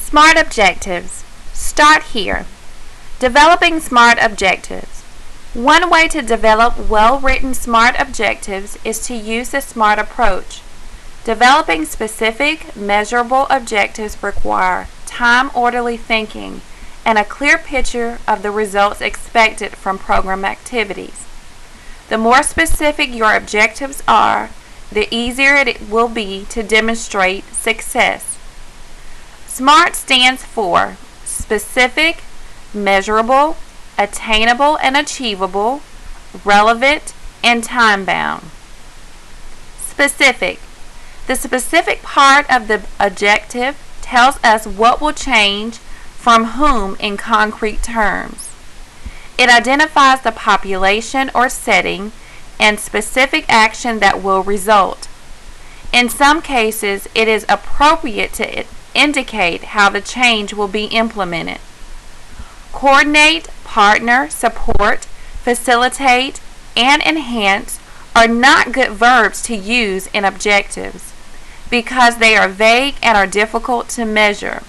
SMART objectives. Start here. Developing SMART objectives. One way to develop well-written SMART objectives is to use the SMART approach. Developing specific, measurable objectives require time-orderly thinking and a clear picture of the results expected from program activities. The more specific your objectives are, the easier it will be to demonstrate success. SMART stands for specific, measurable, attainable and achievable, relevant, and time-bound. Specific. The specific part of the objective tells us what will change from whom in concrete terms. It identifies the population or setting and specific action that will result. In some cases, it is appropriate to indicate how the change will be implemented. Coordinate, partner, support, facilitate, and enhance are not good verbs to use in objectives because they are vague and are difficult to measure.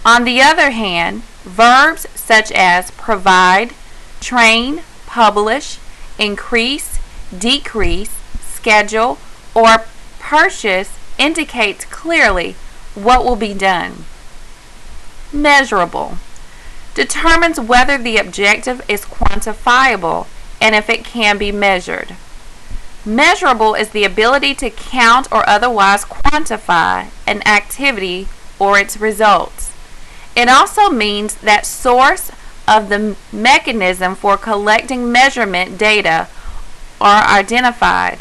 On the other hand, verbs such as provide, train, publish, increase, decrease, schedule, or purchase indicates clearly what will be done. Measurable. Determines whether the objective is quantifiable and if it can be measured. Measurable is the ability to count or otherwise quantify an activity or its results. It also means that source of the mechanism for collecting measurement data are identified,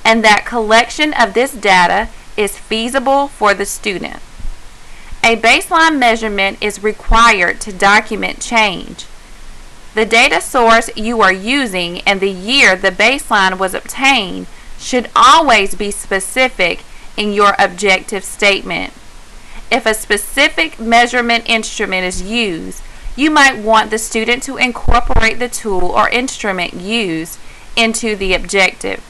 and that collection of this data is feasible for the student. A baseline measurement is required to document change. The data source you are using and the year the baseline was obtained should always be specific in your objective statement. If a specific measurement instrument is used, you might want the student to incorporate the tool or instrument used into the objective.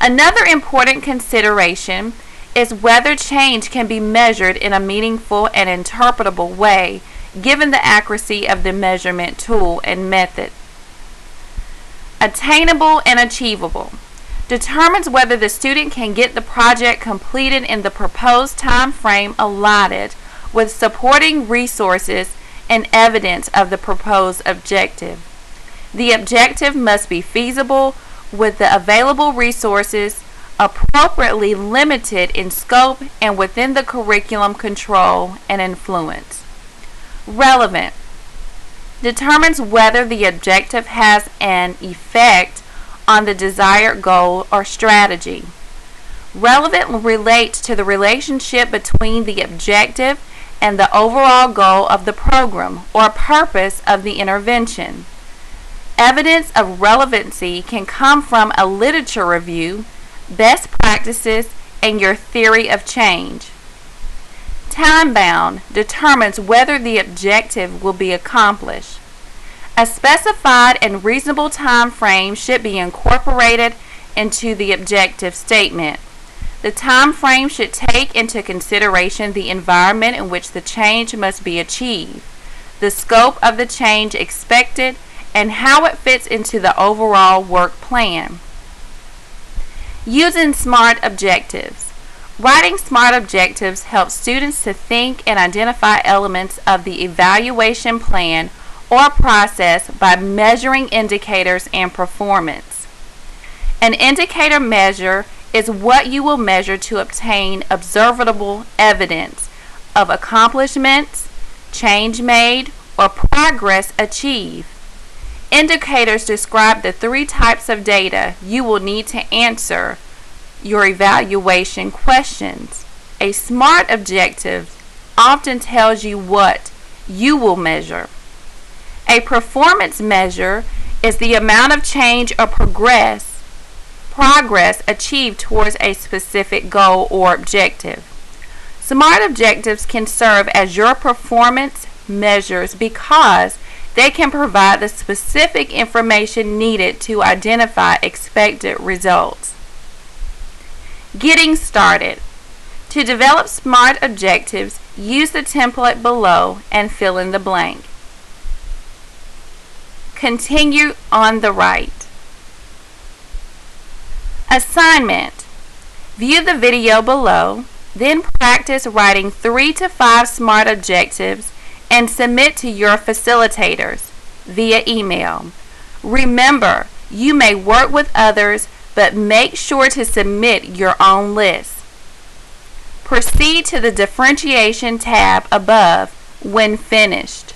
Another important consideration is whether change can be measured in a meaningful and interpretable way given the accuracy of the measurement tool and method. Attainable and achievable. Determines whether the student can get the project completed in the proposed time frame allotted with supporting resources and evidence of the proposed objective. The objective must be feasible with the available resources appropriately limited in scope and within the curriculum control and influence. Relevant. Determines whether the objective has an effect on the desired goal or strategy. Relevant relates to the relationship between the objective and the overall goal of the program or purpose of the intervention. Evidence of relevancy can come from a literature review, best practices, and your theory of change. Time-bound determines whether the objective will be accomplished. A specified and reasonable time frame should be incorporated into the objective statement. The time frame should take into consideration the environment in which the change must be achieved, the scope of the change expected, and how it fits into the overall work plan. Using SMART objectives. Writing SMART objectives helps students to think and identify elements of the evaluation plan or process by measuring indicators and performance. An indicator measure is what you will measure to obtain observable evidence of accomplishments, change made, or progress achieved. Indicators describe the three types of data you will need to answer your evaluation questions. A SMART objective often tells you what you will measure. A performance measure is the amount of change or progress achieved towards a specific goal or objective. SMART objectives can serve as your performance measures because they can provide the specific information needed to identify expected results. Getting started. To develop SMART objectives, use the template below and fill in the blank. Continue on the right. Assignment. View the video below, then practice writing 3 to 5 SMART objectives and submit to your facilitators via email. Remember, you may work with others, but make sure to submit your own list. Proceed to the Differentiation tab above when finished.